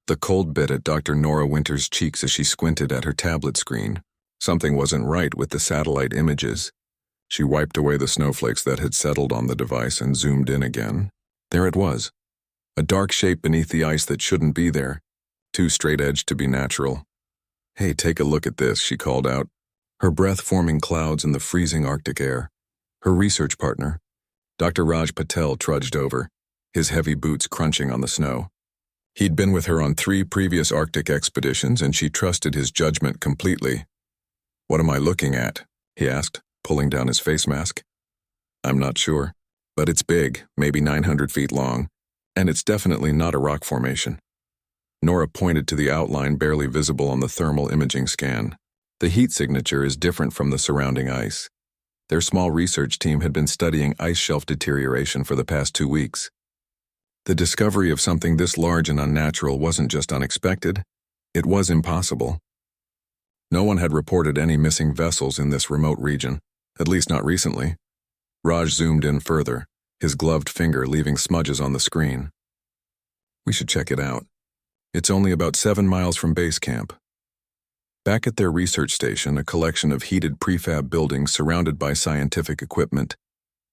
The cold bit at Dr. Nora Winter's cheeks as she squinted at her tablet screen. Something wasn't right with the satellite images. She wiped away the snowflakes that had settled on the device and zoomed in again. There it was. A dark shape beneath the ice that shouldn't be there. Too straight-edged to be natural. "Hey, take a look at this," she called out, her breath forming clouds in the freezing Arctic air. Her research partner, Dr. Raj Patel, trudged over, his heavy boots crunching on the snow. He'd been with her on 3 previous Arctic expeditions, and she trusted his judgment completely. "What am I looking at?" he asked, pulling down his face mask. "I'm not sure, but it's big, maybe 900 feet long, and it's definitely not a rock formation." Nora pointed to the outline barely visible on the thermal imaging scan. The heat signature is different from the surrounding ice. Their small research team had been studying ice shelf deterioration for the past 2 weeks. The discovery of something this large and unnatural wasn't just unexpected, it was impossible. No one had reported any missing vessels in this remote region, at least not recently. Raj zoomed in further, his gloved finger leaving smudges on the screen. "We should check it out. It's only about 7 miles from base camp." Back at their research station, a collection of heated prefab buildings surrounded by scientific equipment,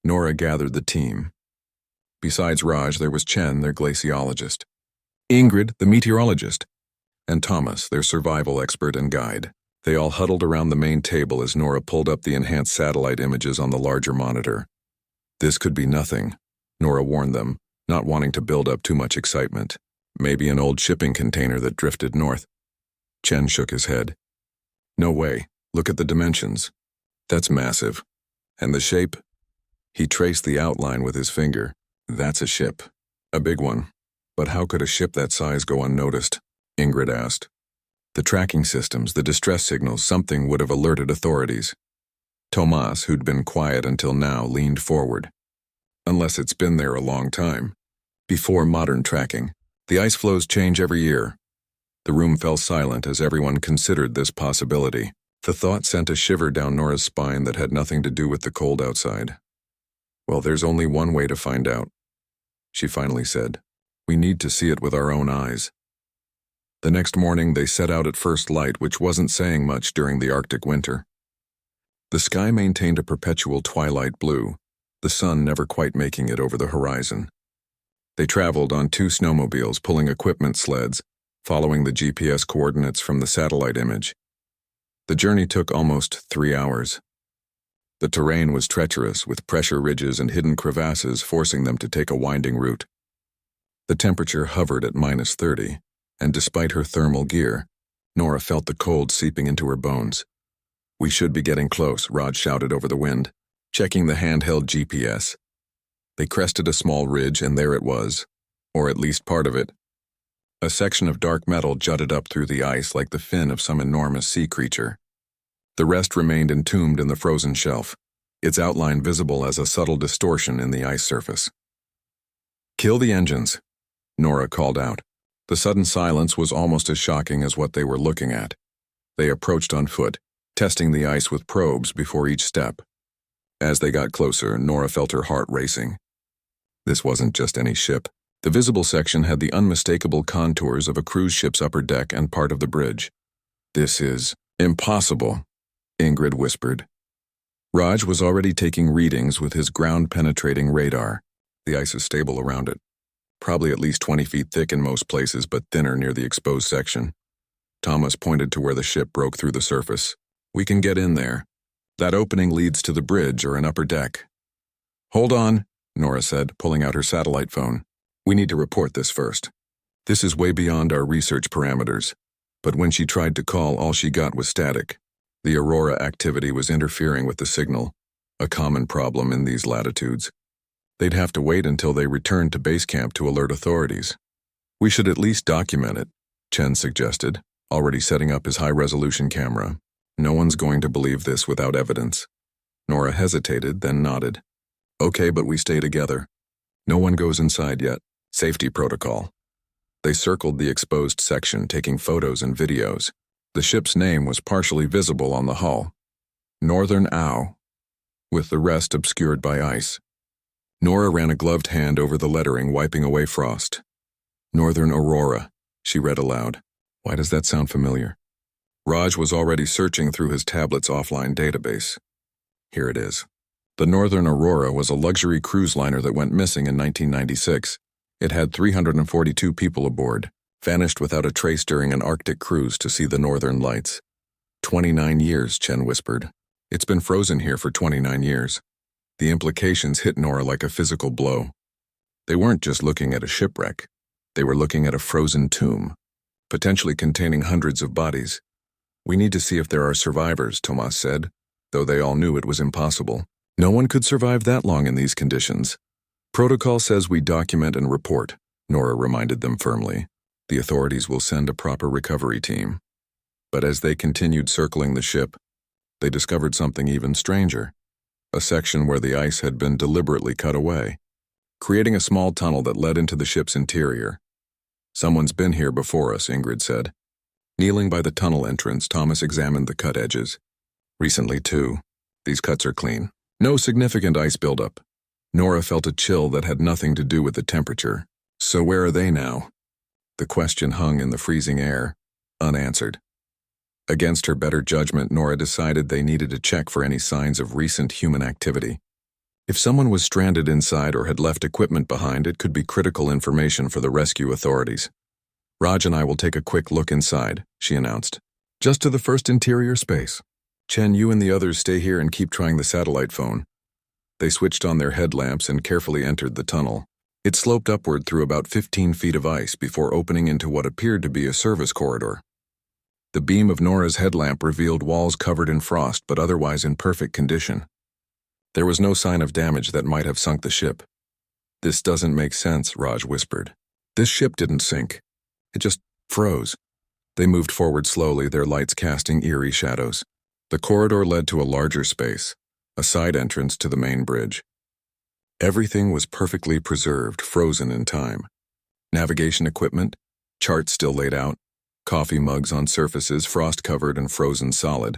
Nora gathered the team. Besides Raj, there was Chen, their glaciologist, Ingrid, the meteorologist, and Thomas, their survival expert and guide. They all huddled around the main table as Nora pulled up the enhanced satellite images on the larger monitor. "This could be nothing," Nora warned them, not wanting to build up too much excitement. "Maybe an old shipping container that drifted north." Chen shook his head. "No way. Look at the dimensions. That's massive. And the shape?" He traced the outline with his finger. "That's a ship. A big one. But how could a ship that size go unnoticed?" Ingrid asked. "The tracking systems, the distress signals, something would have alerted authorities." Tomas, who'd been quiet until now, leaned forward. "Unless it's been there a long time. Before modern tracking. The ice flows change every year." The room fell silent as everyone considered this possibility. The thought sent a shiver down Nora's spine that had nothing to do with the cold outside. "Well, there's only one way to find out," she finally said. "We need to see it with our own eyes." The next morning they set out at first light, which wasn't saying much during the Arctic winter. The sky maintained a perpetual twilight blue, the sun never quite making it over the horizon. They traveled on 2 snowmobiles pulling equipment sleds, following the GPS coordinates from the satellite image. The journey took almost 3 hours. The terrain was treacherous, with pressure ridges and hidden crevasses forcing them to take a winding route. The temperature hovered at -30, and despite her thermal gear, Nora felt the cold seeping into her bones. "We should be getting close," Raj shouted over the wind, checking the handheld GPS. They crested a small ridge, and there it was, or at least part of it. A section of dark metal jutted up through the ice like the fin of some enormous sea creature. The rest remained entombed in the frozen shelf, its outline visible as a subtle distortion in the ice surface. "Kill the engines," Nora called out. The sudden silence was almost as shocking as what they were looking at. They approached on foot, testing the ice with probes before each step. As they got closer, Nora felt her heart racing. This wasn't just any ship. The visible section had the unmistakable contours of a cruise ship's upper deck and part of the bridge. "This is impossible," Ingrid whispered. Raj was already taking readings with his ground-penetrating radar. The ice is stable around it. Probably at least 20 feet thick in most places, but thinner near the exposed section. Thomas pointed to where the ship broke through the surface. "We can get in there. That opening leads to the bridge or an upper deck." "Hold on," Nora said, pulling out her satellite phone. "We need to report this first. This is way beyond our research parameters." But when she tried to call, all she got was static. The aurora activity was interfering with the signal, a common problem in these latitudes. They'd have to wait until they returned to base camp to alert authorities. "We should at least document it," Chen suggested, already setting up his high-resolution camera. "No one's going to believe this without evidence." Nora hesitated, then nodded. "Okay, but we stay together. No one goes inside yet. Safety protocol." They circled the exposed section, taking photos and videos. The ship's name was partially visible on the hull, Northern Ow, with the rest obscured by ice. Nora ran a gloved hand over the lettering, wiping away frost. "Northern Aurora," She read aloud. Why does that sound familiar? Raj was already searching through his tablet's offline database. Here it is. The Northern Aurora was a luxury cruise liner that went missing in 1996. It had 342 people aboard, vanished without a trace during an Arctic cruise to see the Northern Lights. 29 years, Chen whispered. It's been frozen here for 29 years. The implications hit Nora like a physical blow. They weren't just looking at a shipwreck. They were looking at a frozen tomb, potentially containing hundreds of bodies. We need to see if there are survivors, Tomas said, though they all knew it was impossible. No one could survive that long in these conditions. Protocol says we document and report, Nora reminded them firmly. The authorities will send a proper recovery team. But as they continued circling the ship, they discovered something even stranger. A section where the ice had been deliberately cut away, creating a small tunnel that led into the ship's interior. Someone's been here before us, Ingrid said. Kneeling by the tunnel entrance, Thomas examined the cut edges. Recently, too. These cuts are clean. No significant ice buildup. Nora felt a chill that had nothing to do with the temperature. So where are they now? The question hung in the freezing air, unanswered. Against her better judgment, Nora decided they needed to check for any signs of recent human activity. If someone was stranded inside or had left equipment behind, it could be critical information for the rescue authorities. Raj and I will take a quick look inside, she announced. Just to the first interior space. Chen, you and the others stay here and keep trying the satellite phone. They switched on their headlamps and carefully entered the tunnel. It sloped upward through about 15 feet of ice before opening into what appeared to be a service corridor. The beam of Nora's headlamp revealed walls covered in frost but otherwise in perfect condition. There was no sign of damage that might have sunk the ship. This doesn't make sense, Raj whispered. This ship didn't sink. It just froze. They moved forward slowly, their lights casting eerie shadows. The corridor led to a larger space, a side entrance to the main bridge. Everything was perfectly preserved, frozen in time. Navigation equipment, charts still laid out, coffee mugs on surfaces frost-covered and frozen solid.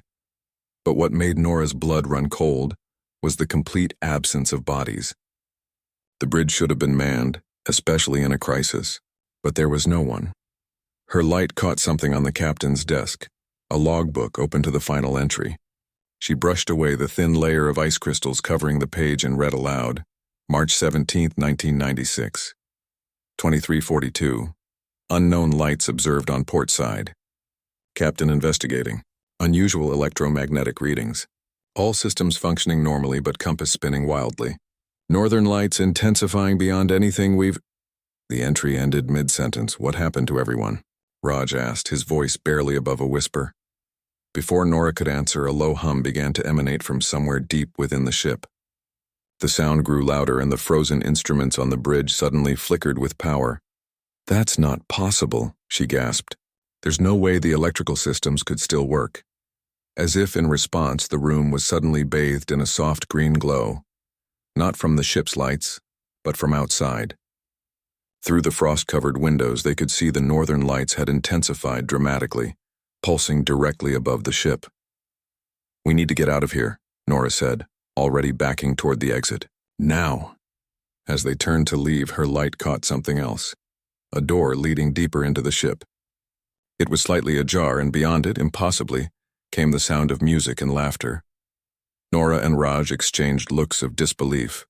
But what made Nora's blood run cold was the complete absence of bodies. The bridge should have been manned, especially in a crisis, but there was no one. Her light caught something on the captain's desk, a logbook open to the final entry. She brushed away the thin layer of ice crystals covering the page and read aloud, March 17, 1996. 2342. Unknown lights observed on port side. Captain investigating. Unusual electromagnetic readings. All systems functioning normally but compass spinning wildly. Northern lights intensifying beyond anything we've... The entry ended mid-sentence. What happened to everyone? Raj asked, his voice barely above a whisper. Before Nora could answer, a low hum began to emanate from somewhere deep within the ship. The sound grew louder and the frozen instruments on the bridge suddenly flickered with power. That's not possible, she gasped. There's no way the electrical systems could still work. As if in response, the room was suddenly bathed in a soft green glow. Not from the ship's lights, but from outside. Through the frost-covered windows, they could see the northern lights had intensified dramatically, pulsing directly above the ship. We need to get out of here, Nora said, already backing toward the exit. Now! As they turned to leave, her light caught something else. A door leading deeper into the ship. It was slightly ajar, and beyond it, impossibly, came the sound of music and laughter. Nora and Raj exchanged looks of disbelief.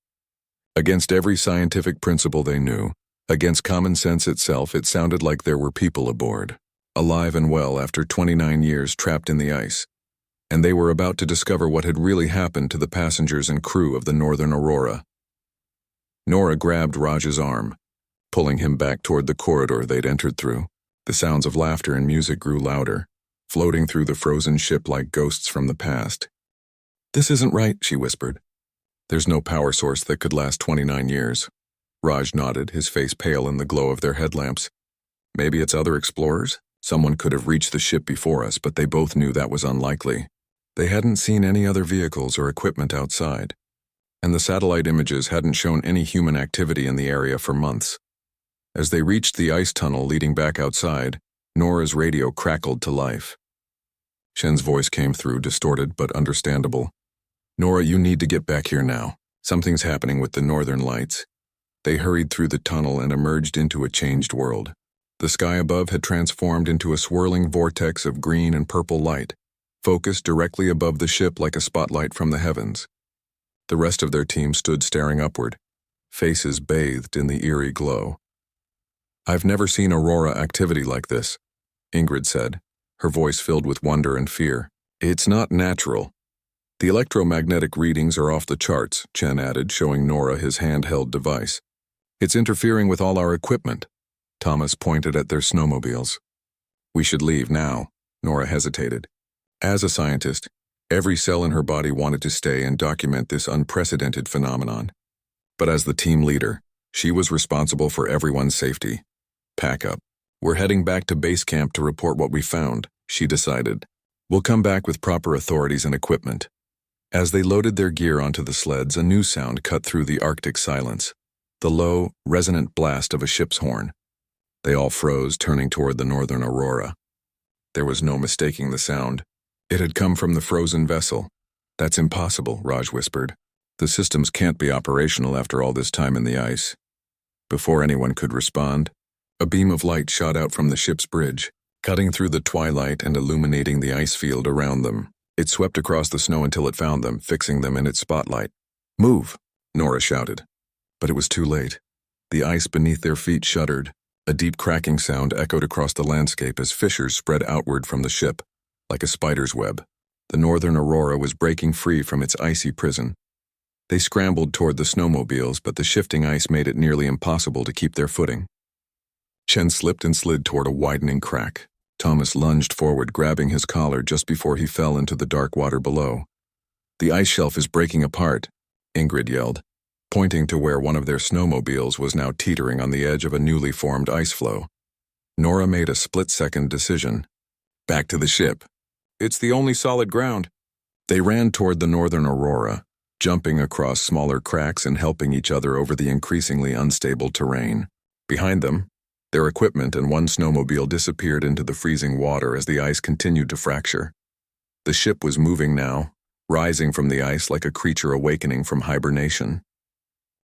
Against every scientific principle they knew, against common sense itself, it sounded like there were people aboard, alive and well after 29 years trapped in the ice, and they were about to discover what had really happened to the passengers and crew of the Northern Aurora. Nora grabbed Raj's arm, pulling him back toward the corridor they'd entered through. The sounds of laughter and music grew louder, floating through the frozen ship like ghosts from the past. This isn't right, she whispered. There's no power source that could last 29 years. Raj nodded, his face pale in the glow of their headlamps. Maybe it's other explorers? Someone could have reached the ship before us, but they both knew that was unlikely. They hadn't seen any other vehicles or equipment outside, and the satellite images hadn't shown any human activity in the area for months. As they reached the ice tunnel leading back outside, Nora's radio crackled to life. Shen's voice came through, distorted but understandable. Nora, you need to get back here now. Something's happening with the northern lights. They hurried through the tunnel and emerged into a changed world. The sky above had transformed into a swirling vortex of green and purple light, focused directly above the ship like a spotlight from the heavens. The rest of their team stood staring upward, faces bathed in the eerie glow. "I've never seen aurora activity like this," Ingrid said, her voice filled with wonder and fear. "It's not natural." "The electromagnetic readings are off the charts," Chen added, showing Nora his handheld device. "It's interfering with all our equipment." Thomas pointed at their snowmobiles. "We should leave now," Nora hesitated. As a scientist, every cell in her body wanted to stay and document this unprecedented phenomenon. But as the team leader, she was responsible for everyone's safety. "Pack up. We're heading back to base camp to report what we found," she decided. "We'll come back with proper authorities and equipment." As they loaded their gear onto the sleds, a new sound cut through the Arctic silence, the low, resonant blast of a ship's horn. They all froze, turning toward the northern aurora. There was no mistaking the sound. It had come from the frozen vessel. "That's impossible," Raj whispered. "The systems can't be operational after all this time in the ice." Before anyone could respond, a beam of light shot out from the ship's bridge, cutting through the twilight and illuminating the ice field around them. It swept across the snow until it found them, fixing them in its spotlight. "Move!" Nora shouted. But it was too late. The ice beneath their feet shuddered. A deep cracking sound echoed across the landscape as fissures spread outward from the ship, like a spider's web. The northern aurora was breaking free from its icy prison. They scrambled toward the snowmobiles, but the shifting ice made it nearly impossible to keep their footing. Chen slipped and slid toward a widening crack. Thomas lunged forward, grabbing his collar just before he fell into the dark water below. "The ice shelf is breaking apart," Ingrid yelled, pointing to where one of their snowmobiles was now teetering on the edge of a newly formed ice floe. Nora made a split-second decision. "Back to the ship. It's the only solid ground." They ran toward the northern aurora, jumping across smaller cracks and helping each other over the increasingly unstable terrain. Behind them, their equipment and one snowmobile disappeared into the freezing water as the ice continued to fracture. The ship was moving now, rising from the ice like a creature awakening from hibernation.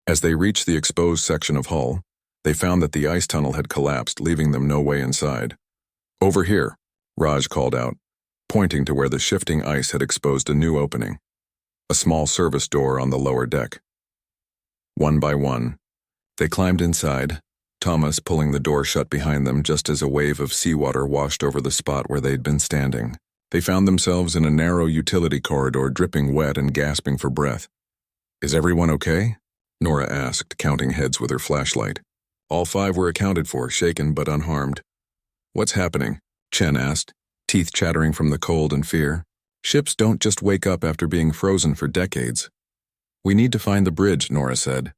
As they reached the exposed section of hull, they found that the ice tunnel had collapsed, leaving them no way inside. "Over here," Raj called out, pointing to where the shifting ice had exposed a new opening. A small service door on the lower deck. One by one, they climbed inside, Thomas pulling the door shut behind them just as a wave of seawater washed over the spot where they'd been standing. They found themselves in a narrow utility corridor, dripping wet and gasping for breath. "Is everyone okay?" Nora asked, counting heads with her flashlight. All 5 were accounted for, shaken but unharmed. "What's happening?" Chen asked, teeth chattering from the cold and fear. "Ships don't just wake up after being frozen for decades." "We need to find the bridge," Nora said.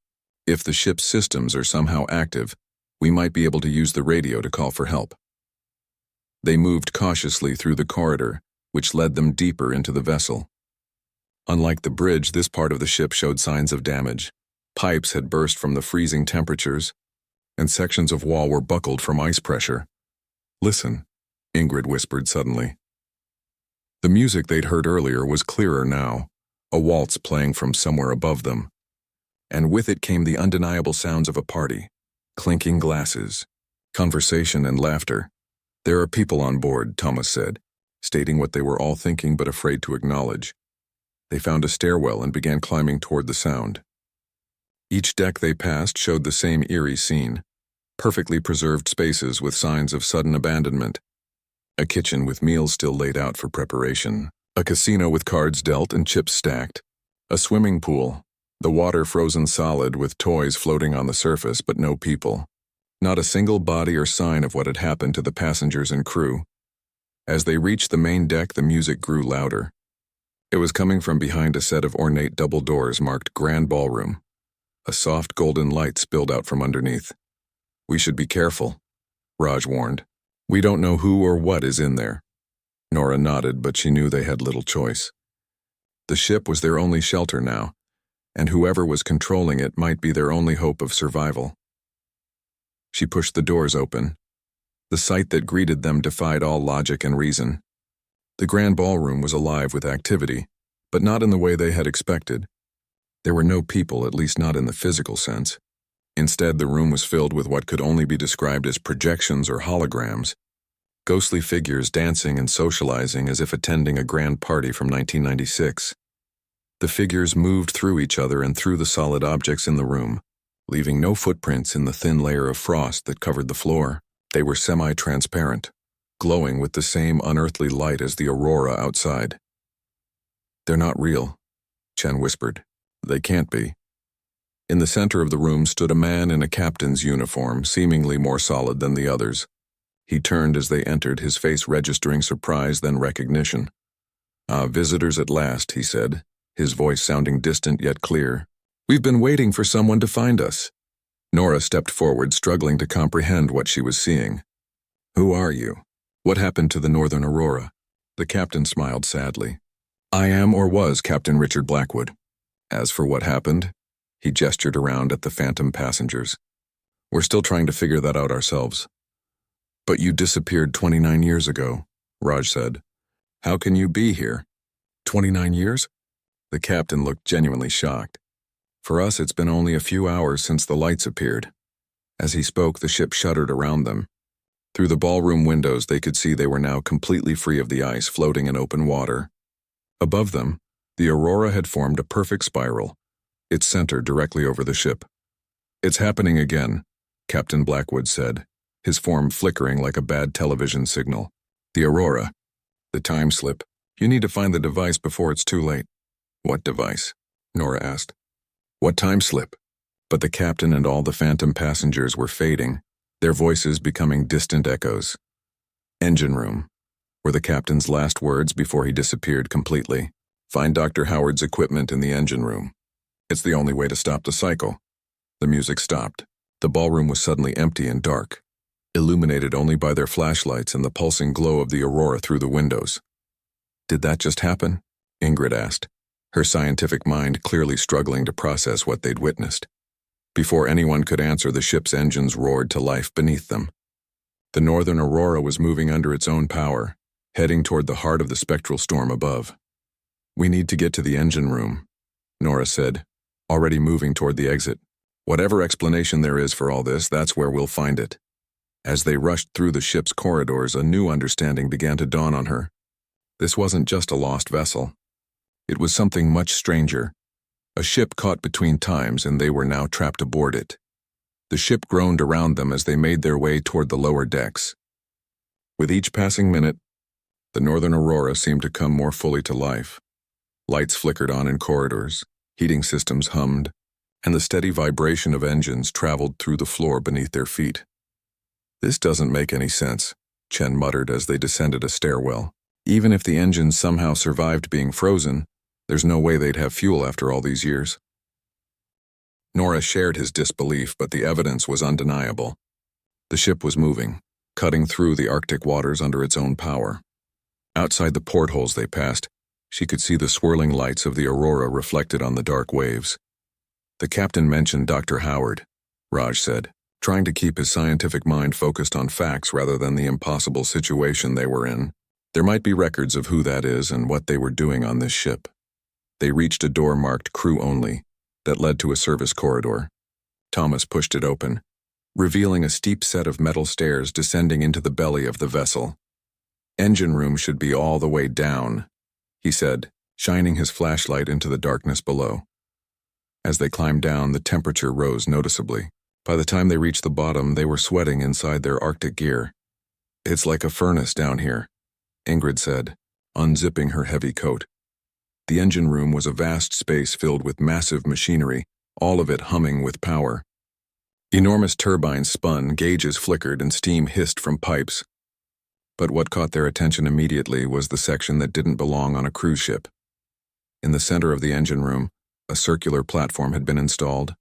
"If the ship's systems are somehow active, we might be able to use the radio to call for help." They moved cautiously through the corridor, which led them deeper into the vessel. Unlike the bridge, this part of the ship showed signs of damage. Pipes had burst from the freezing temperatures, and sections of wall were buckled from ice pressure. "Listen," Ingrid whispered suddenly. The music they'd heard earlier was clearer now, a waltz playing from somewhere above them. And with it came the undeniable sounds of a party, clinking glasses, conversation and laughter. "There are people on board," Thomas said, stating what they were all thinking but afraid to acknowledge. They found a stairwell and began climbing toward the sound. Each deck they passed showed the same eerie scene, perfectly preserved spaces with signs of sudden abandonment. A kitchen with meals still laid out for preparation. A casino with cards dealt and chips stacked. A swimming pool, the water frozen solid with toys floating on the surface but no people. Not a single body or sign of what had happened to the passengers and crew. As they reached the main deck, the music grew louder. It was coming from behind a set of ornate double doors marked Grand Ballroom. A soft golden light spilled out from underneath. "We should be careful," Raj warned. "We don't know who or what is in there." Nora nodded, but she knew they had little choice. The ship was their only shelter now, and whoever was controlling it might be their only hope of survival. She pushed the doors open. The sight that greeted them defied all logic and reason. The Grand Ballroom was alive with activity, but not in the way they had expected. There were no people, at least not in the physical sense. Instead, the room was filled with what could only be described as projections or holograms, ghostly figures dancing and socializing as if attending a grand party from 1996. The figures moved through each other and through the solid objects in the room, leaving no footprints in the thin layer of frost that covered the floor. They were semi-transparent, glowing with the same unearthly light as the aurora outside. "They're not real," Chen whispered. "They can't be." In the center of the room stood a man in a captain's uniform, seemingly more solid than the others. He turned as they entered, his face registering surprise then recognition. "Ah, visitors at last," he said, his voice sounding distant yet clear. "We've been waiting for someone to find us." Nora stepped forward, struggling to comprehend what she was seeing. "Who are you? What happened to the Northern Aurora?" The captain smiled sadly. "I am or was Captain Richard Blackwood. As for what happened," he gestured around at the phantom passengers, "we're still trying to figure that out ourselves." "But you disappeared 29 years ago," Raj said. "How can you be here?" 29 years? The captain looked genuinely shocked. "For us, it's been only a few hours since the lights appeared." As he spoke, the ship shuddered around them. Through the ballroom windows, they could see they were now completely free of the ice, floating in open water. Above them, the aurora had formed a perfect spiral, its center directly over the ship. "It's happening again," Captain Blackwood said, his form flickering like a bad television signal. "The aurora. The time slip. You need to find the device before it's too late." "What device?" Nora asked. "What time slip?" But the captain and all the phantom passengers were fading, their voices becoming distant echoes. "Engine room," were the captain's last words before he disappeared completely. "Find Dr. Howard's equipment in the engine room. It's the only way to stop the cycle." The music stopped. The ballroom was suddenly empty and dark, illuminated only by their flashlights and the pulsing glow of the aurora through the windows. "Did that just happen?" Ingrid asked, her scientific mind clearly struggling to process what they'd witnessed. Before anyone could answer, the ship's engines roared to life beneath them. The Northern Aurora was moving under its own power, heading toward the heart of the spectral storm above. "We need to get to the engine room," Nora said, already moving toward the exit. "Whatever explanation there is for all this, that's where we'll find it." As they rushed through the ship's corridors, a new understanding began to dawn on her. This wasn't just a lost vessel. It was something much stranger. A ship caught between times, and they were now trapped aboard it. The ship groaned around them as they made their way toward the lower decks. With each passing minute, the Northern Aurora seemed to come more fully to life. Lights flickered on in corridors, heating systems hummed, and the steady vibration of engines traveled through the floor beneath their feet. "This doesn't make any sense," Chen muttered as they descended a stairwell. "Even if the engines somehow survived being frozen, there's no way they'd have fuel after all these years." Nora shared his disbelief, but the evidence was undeniable. The ship was moving, cutting through the Arctic waters under its own power. Outside the portholes they passed, she could see the swirling lights of the aurora reflected on the dark waves. "The captain mentioned Dr. Howard," Raj said, trying to keep his scientific mind focused on facts rather than the impossible situation they were in. "There might be records of who that is and what they were doing on this ship." They reached a door marked "Crew Only" that led to a service corridor. Thomas pushed it open, revealing a steep set of metal stairs descending into the belly of the vessel. "Engine room should be all the way down," he said, shining his flashlight into the darkness below. As they climbed down, the temperature rose noticeably. By the time they reached the bottom, they were sweating inside their Arctic gear. "It's like a furnace down here," Ingrid said, unzipping her heavy coat. The engine room was a vast space filled with massive machinery, all of it humming with power. Enormous turbines spun, gauges flickered, and steam hissed from pipes. But what caught their attention immediately was the section that didn't belong on a cruise ship. In the center of the engine room, a circular platform had been installed.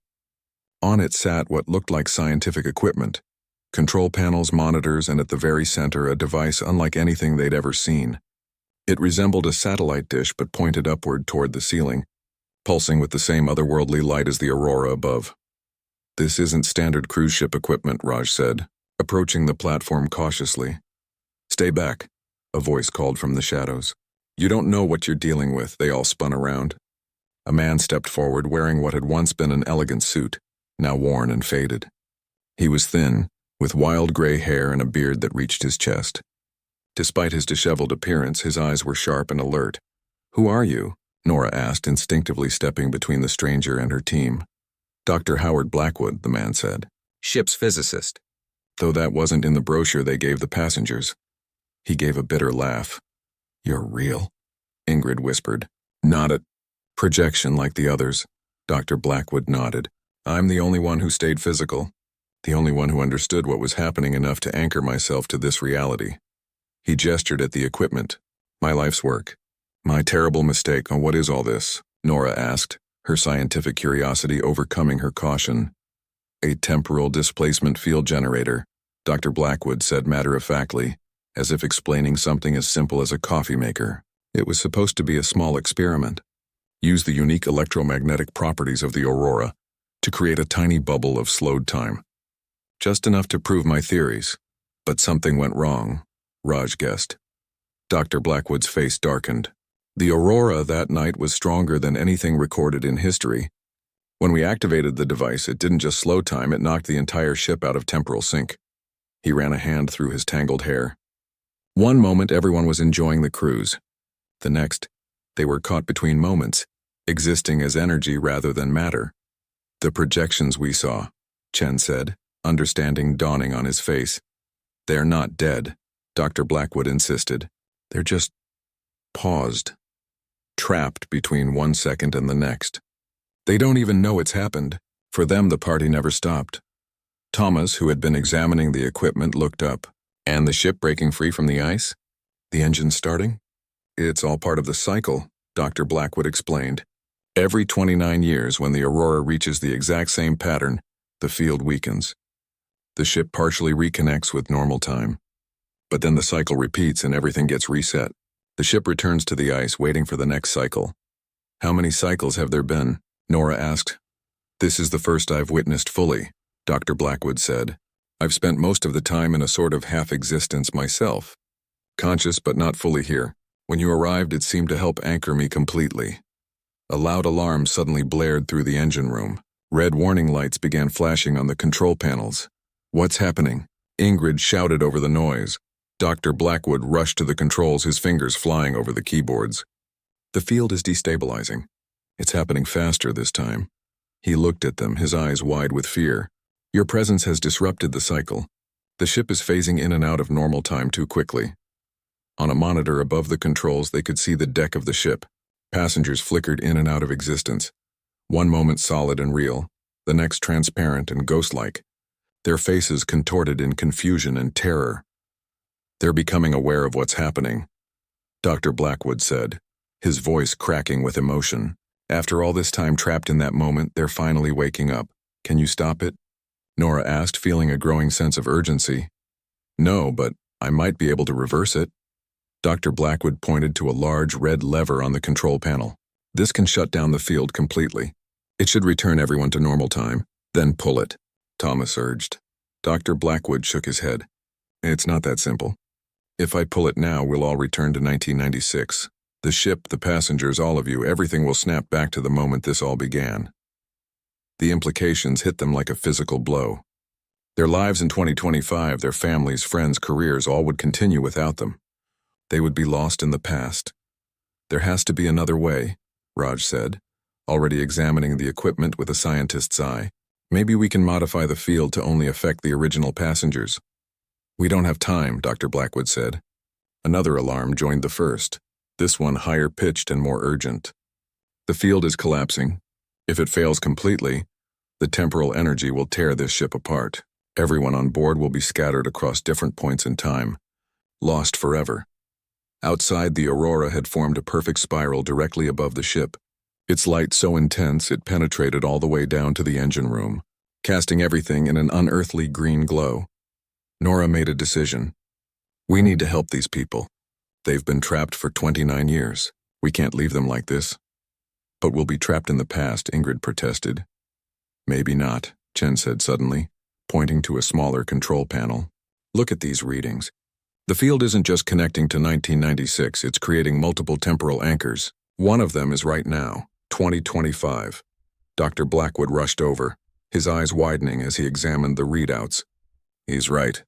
On it sat what looked like scientific equipment, control panels, monitors, and at the very center a device unlike anything they'd ever seen. It resembled a satellite dish but pointed upward toward the ceiling, pulsing with the same otherworldly light as the aurora above. "This isn't standard cruise ship equipment," Raj said, approaching the platform cautiously. "Stay back," a voice called from the shadows. "You don't know what you're dealing with." They all spun around. A man stepped forward wearing what had once been an elegant suit, now worn and faded. He was thin, with wild gray hair and a beard that reached his chest. Despite his disheveled appearance, his eyes were sharp and alert. "Who are you?" Nora asked, instinctively stepping between the stranger and her team. "Dr. Howard Blackwood," the man said. "Ship's physicist." Though that wasn't in the brochure they gave the passengers. He gave a bitter laugh. "You're real," Ingrid whispered. "Not a projection like the others." Dr. Blackwood nodded. "I'm the only one who stayed physical. The only one who understood what was happening enough to anchor myself to this reality." He gestured at the equipment. "My life's work. My terrible mistake. Oh, what is all this?" Nora asked, her scientific curiosity overcoming her caution. "A temporal displacement field generator," Dr. Blackwood said matter-of-factly, as if explaining something as simple as a coffee maker. "It was supposed to be a small experiment. Use the unique electromagnetic properties of the aurora to create a tiny bubble of slowed time. Just enough to prove my theories. But something went wrong," Raj guessed. Dr. Blackwood's face darkened. "The aurora that night was stronger than anything recorded in history. When we activated the device, it didn't just slow time, it knocked the entire ship out of temporal sync." He ran a hand through his tangled hair. "One moment everyone was enjoying the cruise. The next, they were caught between moments, existing as energy rather than matter. The projections we saw," Chen said, understanding dawning on his face. "They're not dead," Dr. Blackwood insisted. "They're just paused, trapped between 1 second and the next. They don't even know it's happened. For them, the party never stopped." Thomas, who had been examining the equipment, looked up. "And the ship breaking free from the ice? The engine starting?" "It's all part of the cycle," Dr. Blackwood explained. "Every 29 years, when the aurora reaches the exact same pattern, the field weakens. The ship partially reconnects with normal time. But then the cycle repeats and everything gets reset. The ship returns to the ice, waiting for the next cycle." "How many cycles have there been?" Nora asked. "This is the first I've witnessed fully," Dr. Blackwood said. "I've spent most of the time in a sort of half-existence myself. Conscious but not fully here. When you arrived, it seemed to help anchor me completely." A loud alarm suddenly blared through the engine room. Red warning lights began flashing on the control panels. "What's happening?" Ingrid shouted over the noise. Dr. Blackwood rushed to the controls, his fingers flying over the keyboards. "The field is destabilizing. It's happening faster this time." He looked at them, his eyes wide with fear. "Your presence has disrupted the cycle. The ship is phasing in and out of normal time too quickly." On a monitor above the controls, they could see the deck of the ship. Passengers flickered in and out of existence. One moment solid and real, the next transparent and ghost-like. Their faces contorted in confusion and terror. "They're becoming aware of what's happening," Dr. Blackwood said, his voice cracking with emotion. "After all this time trapped in that moment, they're finally waking up. Can you stop it?" Nora asked, feeling a growing sense of urgency. "No, but I might be able to reverse it." Dr. Blackwood pointed to a large red lever on the control panel. "This can shut down the field completely. It should return everyone to normal time. Then pull it," Thomas urged. Dr. Blackwood shook his head. "It's not that simple. If I pull it now, we'll all return to 1996. The ship, the passengers, all of you, everything will snap back to the moment this all began." The implications hit them like a physical blow. Their lives in 2025, their families, friends, careers, all would continue without them. They would be lost in the past. "There has to be another way," Raj said, already examining the equipment with a scientist's eye. "Maybe we can modify the field to only affect the original passengers." "We don't have time," Dr. Blackwood said. Another alarm joined the first, this one higher pitched and more urgent. "The field is collapsing. If it fails completely, the temporal energy will tear this ship apart. Everyone on board will be scattered across different points in time, lost forever." Outside, the aurora had formed a perfect spiral directly above the ship, its light so intense it penetrated all the way down to the engine room, casting everything in an unearthly green glow. Nora made a decision. "We need to help these people. They've been trapped for 29 years. We can't leave them like this." "But we'll be trapped in the past," Ingrid protested. "Maybe not," Chen said suddenly, pointing to a smaller control panel. "Look at these readings. The field isn't just connecting to 1996, it's creating multiple temporal anchors. One of them is right now, 2025. Dr. Blackwood rushed over, his eyes widening as he examined the readouts. He's right.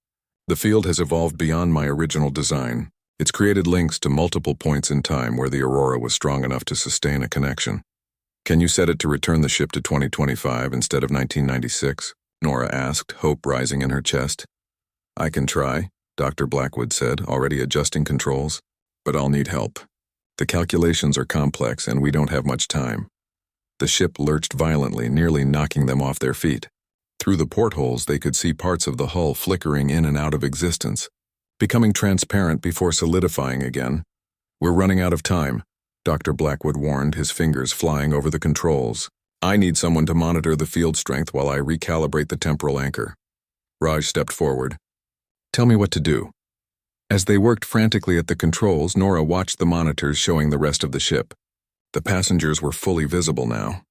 The field has evolved beyond my original design. It's created links to multiple points in time where the aurora was strong enough to sustain a connection. Can you set it to return the ship to 2025 instead of 1996? Nora asked, hope rising in her chest. I can try, Dr. Blackwood said, already adjusting controls. But I'll need help. The calculations are complex and we don't have much time. The ship lurched violently, nearly knocking them off their feet. Through the portholes, they could see parts of the hull flickering in and out of existence, becoming transparent before solidifying again. We're running out of time, Dr. Blackwood warned, his fingers flying over the controls. I need someone to monitor the field strength while I recalibrate the temporal anchor. Raj stepped forward. Tell me what to do. As they worked frantically at the controls, Nora watched the monitors showing the rest of the ship. The passengers were fully visible now.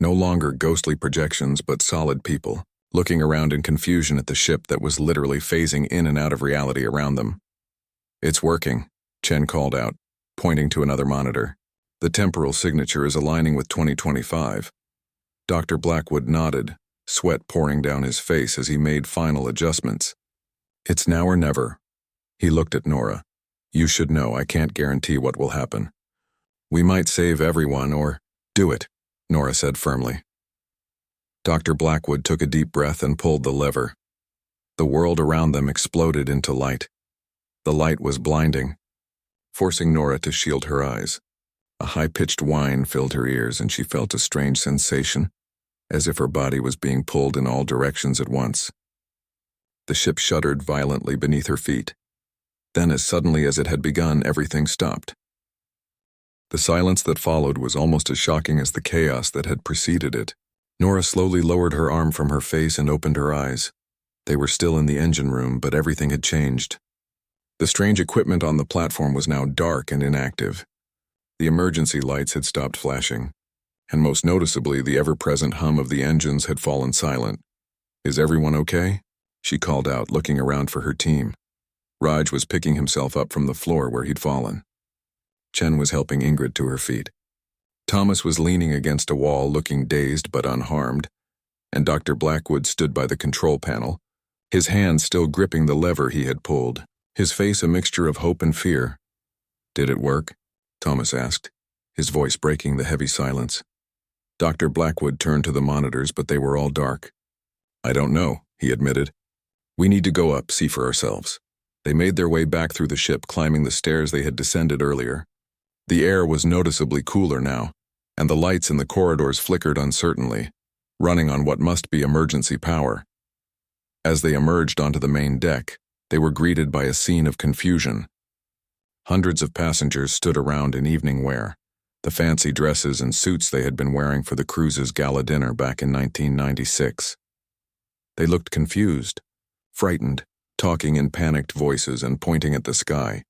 No longer ghostly projections, but solid people, looking around in confusion at the ship that was literally phasing in and out of reality around them. It's working, Chen called out, pointing to another monitor. The temporal signature is aligning with 2025. Dr. Blackwood nodded, sweat pouring down his face as he made final adjustments. It's now or never. He looked at Nora. You should know I can't guarantee what will happen. We might save everyone or do it, Nora said firmly. Dr. Blackwood took a deep breath and pulled the lever. The world around them exploded into light. The light was blinding, forcing Nora to shield her eyes. A high-pitched whine filled her ears and she felt a strange sensation, as if her body was being pulled in all directions at once. The ship shuddered violently beneath her feet. Then, as suddenly as it had begun, everything stopped. The silence that followed was almost as shocking as the chaos that had preceded it. Nora slowly lowered her arm from her face and opened her eyes. They were still in the engine room, but everything had changed. The strange equipment on the platform was now dark and inactive. The emergency lights had stopped flashing, and most noticeably, the ever-present hum of the engines had fallen silent. Is everyone okay? She called out, looking around for her team. Raj was picking himself up from the floor where he'd fallen. Chen was helping Ingrid to her feet. Thomas was leaning against a wall, looking dazed but unharmed, and Dr. Blackwood stood by the control panel, his hand still gripping the lever he had pulled, his face a mixture of hope and fear. Did it work? Thomas asked, his voice breaking the heavy silence. Dr. Blackwood turned to the monitors, but they were all dark. I don't know, he admitted. We need to go up, see for ourselves. They made their way back through the ship, climbing the stairs they had descended earlier. The air was noticeably cooler now, and the lights in the corridors flickered uncertainly, running on what must be emergency power. As they emerged onto the main deck, they were greeted by a scene of confusion. Hundreds of passengers stood around in evening wear, the fancy dresses and suits they had been wearing for the cruise's gala dinner back in 1996. They looked confused, frightened, talking in panicked voices and pointing at the sky.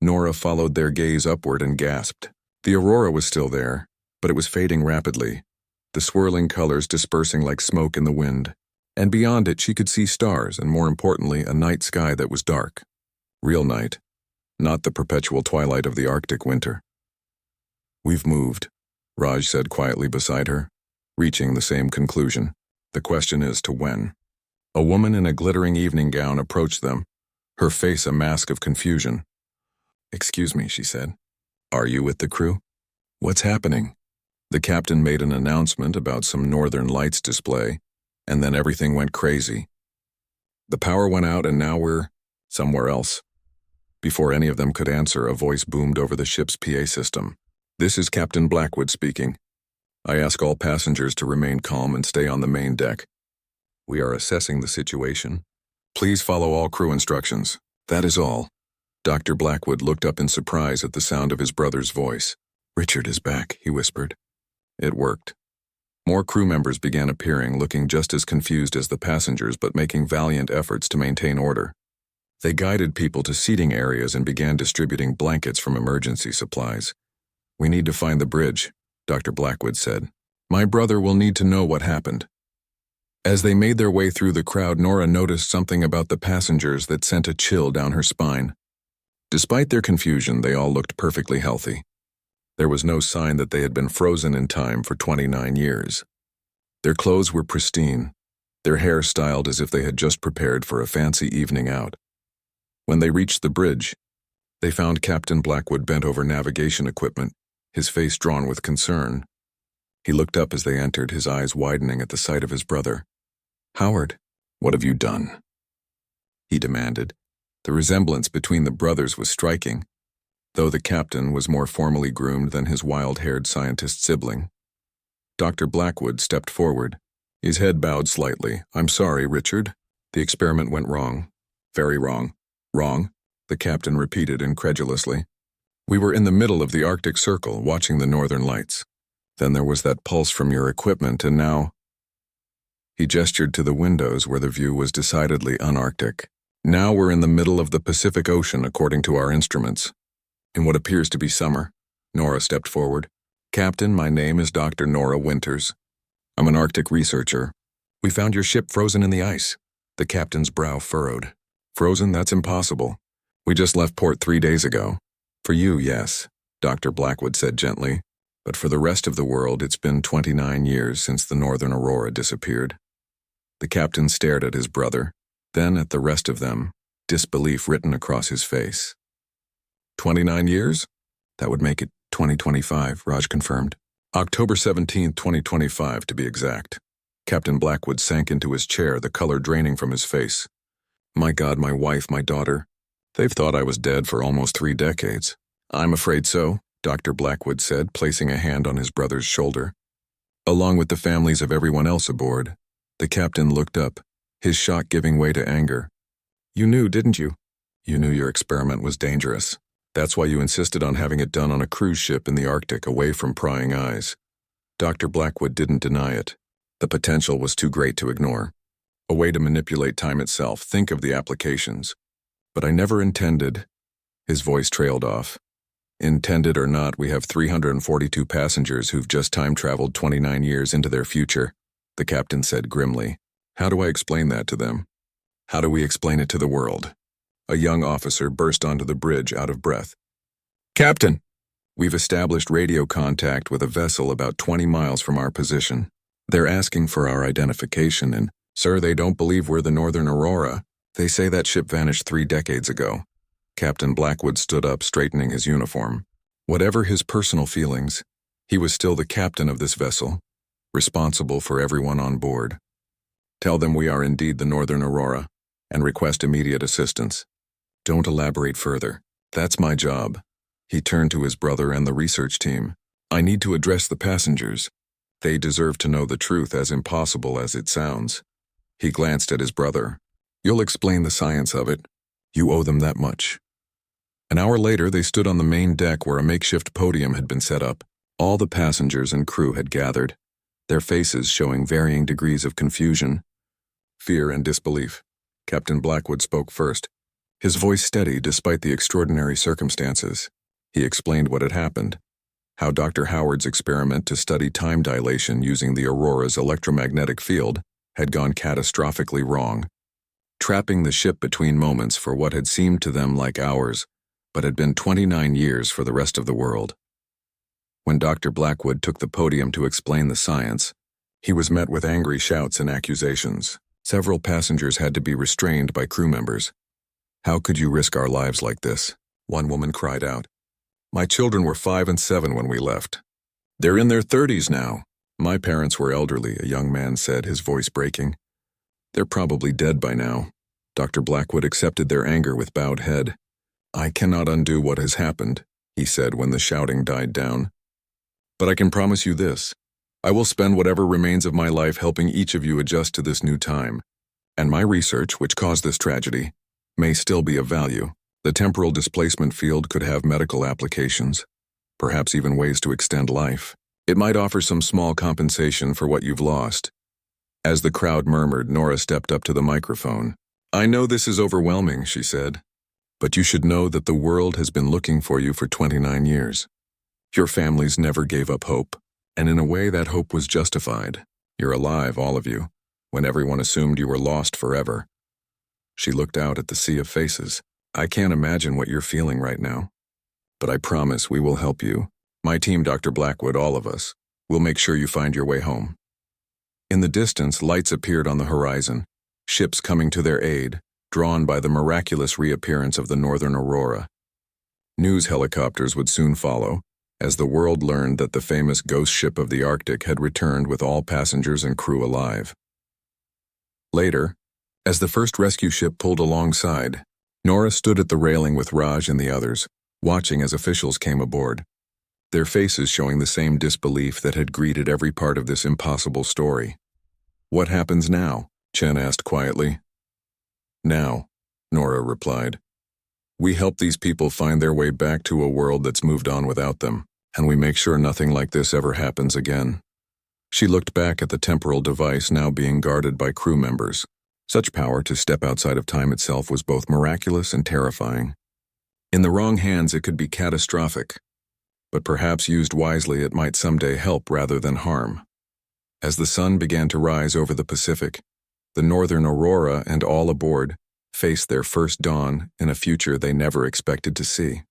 Nora followed their gaze upward and gasped. The aurora was still there, but it was fading rapidly, the swirling colors dispersing like smoke in the wind. And beyond it she could see stars and, more importantly, a night sky that was dark. Real night, not the perpetual twilight of the Arctic winter. We've moved, Raj said quietly beside her, reaching the same conclusion. The question is to when. A woman in a glittering evening gown approached them, her face a mask of confusion. Excuse me, she said. Are you with the crew? What's happening? The captain made an announcement about some Northern Lights display, and then everything went crazy. The power went out and now we're somewhere else. Before any of them could answer, a voice boomed over the ship's PA system. This is Captain Blackwood speaking. I ask all passengers to remain calm and stay on the main deck. We are assessing the situation. Please follow all crew instructions. That is all. Dr. Blackwood looked up in surprise at the sound of his brother's voice. Richard is back, he whispered. It worked. More crew members began appearing, looking just as confused as the passengers but making valiant efforts to maintain order. They guided people to seating areas and began distributing blankets from emergency supplies. We need to find the bridge, Dr. Blackwood said. My brother will need to know what happened. As they made their way through the crowd, Nora noticed something about the passengers that sent a chill down her spine. Despite their confusion, they all looked perfectly healthy. There was no sign that they had been frozen in time for 29 years. Their clothes were pristine, their hair styled as if they had just prepared for a fancy evening out. When they reached the bridge, they found Captain Blackwood bent over navigation equipment, his face drawn with concern. He looked up as they entered, his eyes widening at the sight of his brother. "Howard, what have you done?" he demanded. The resemblance between the brothers was striking, though the captain was more formally groomed than his wild-haired scientist sibling. Dr. Blackwood stepped forward, his head bowed slightly. "I'm sorry, Richard. The experiment went wrong. Very wrong." "Wrong?" the captain repeated incredulously. "We were in the middle of the Arctic Circle, watching the northern lights. Then there was that pulse from your equipment, and now—" He gestured to the windows where the view was decidedly un-Arctic. "Now we're in the middle of the Pacific Ocean, according to our instruments. In what appears to be summer." Nora stepped forward. "Captain, my name is Dr. Nora Winters. I'm an Arctic researcher. We found your ship frozen in the ice." The captain's brow furrowed. "Frozen? That's impossible. We just left port 3 days ago." "For you, yes," Dr. Blackwood said gently. "But for the rest of the world, it's been 29 years since the Northern Aurora disappeared." The captain stared at his brother, then at the rest of them, disbelief written across his face. 29 years? That would make it 2025, Raj confirmed. October 17, 2025, to be exact. Captain Blackwood sank into his chair, the color draining from his face. "My God, my wife, my daughter. They've thought I was dead for almost 3 decades. "I'm afraid so," Dr. Blackwood said, placing a hand on his brother's shoulder. "Along with the families of everyone else aboard." The captain looked up, his shock giving way to anger. "You knew, didn't you? You knew your experiment was dangerous. That's why you insisted on having it done on a cruise ship in the Arctic, away from prying eyes." Dr. Blackwood didn't deny it. The potential was too great to ignore. A way to manipulate time itself. Think of the applications. "But I never intended—" His voice trailed off. "Intended or not, we have 342 passengers who've just time-traveled 29 years into their future," the captain said grimly. "How do I explain that to them? How do we explain it to the world?" A young officer burst onto the bridge, out of breath. "Captain! We've established radio contact with a vessel about 20 miles from our position. They're asking for our identification, and, sir, they don't believe we're the Northern Aurora. They say that ship vanished 3 decades ago." Captain Blackwood stood up, straightening his uniform. Whatever his personal feelings, he was still the captain of this vessel, responsible for everyone on board. "Tell them we are indeed the Northern Aurora, and request immediate assistance. Don't elaborate further. That's my job." He turned to his brother and the research team. "I need to address the passengers. They deserve to know the truth, as impossible as it sounds." He glanced at his brother. "You'll explain the science of it. You owe them that much." An hour later, they stood on the main deck where a makeshift podium had been set up. All the passengers and crew had gathered, their faces showing varying degrees of confusion, fear, and disbelief. Captain Blackwood spoke first, his voice steady despite the extraordinary circumstances. He explained what had happened, how Dr. Howard's experiment to study time dilation using the Aurora's electromagnetic field had gone catastrophically wrong, trapping the ship between moments for what had seemed to them like hours, but had been 29 years for the rest of the world. When Dr. Blackwood took the podium to explain the science, he was met with angry shouts and accusations. Several passengers had to be restrained by crew members. "How could you risk our lives like this?" one woman cried out. "My children were 5 and 7 when we left. They're in their 30s now. My parents were elderly," a young man said, his voice breaking. "They're probably dead by now." Dr. Blackwood accepted their anger with bowed head. "I cannot undo what has happened," he said when the shouting died down. "But I can promise you this. I will spend whatever remains of my life helping each of you adjust to this new time. And my research, which caused this tragedy, may still be of value. The temporal displacement field could have medical applications, perhaps even ways to extend life. It might offer some small compensation for what you've lost." As the crowd murmured, Nora stepped up to the microphone. "I know this is overwhelming," she said, "but you should know that the world has been looking for you for 29 years. Your families never gave up hope, and in a way that hope was justified. You're alive, all of you, when everyone assumed you were lost forever." She looked out at the sea of faces. "I can't imagine what you're feeling right now. But I promise we will help you. My team, Dr. Blackwood, all of us. We'll make sure you find your way home." In the distance, lights appeared on the horizon, ships coming to their aid, drawn by the miraculous reappearance of the Northern Aurora. News helicopters would soon follow, as the world learned that the famous ghost ship of the Arctic had returned with all passengers and crew alive. Later, as the first rescue ship pulled alongside, Nora stood at the railing with Raj and the others, watching as officials came aboard, their faces showing the same disbelief that had greeted every part of this impossible story. "What happens now?" Chen asked quietly. "Now," Nora replied. "We help these people find their way back to a world that's moved on without them, and we make sure nothing like this ever happens again." She looked back at the temporal device now being guarded by crew members. Such power to step outside of time itself was both miraculous and terrifying. In the wrong hands, it could be catastrophic, but perhaps used wisely, it might someday help rather than harm. As the sun began to rise over the Pacific, the Northern Aurora and all aboard faced their first dawn in a future they never expected to see.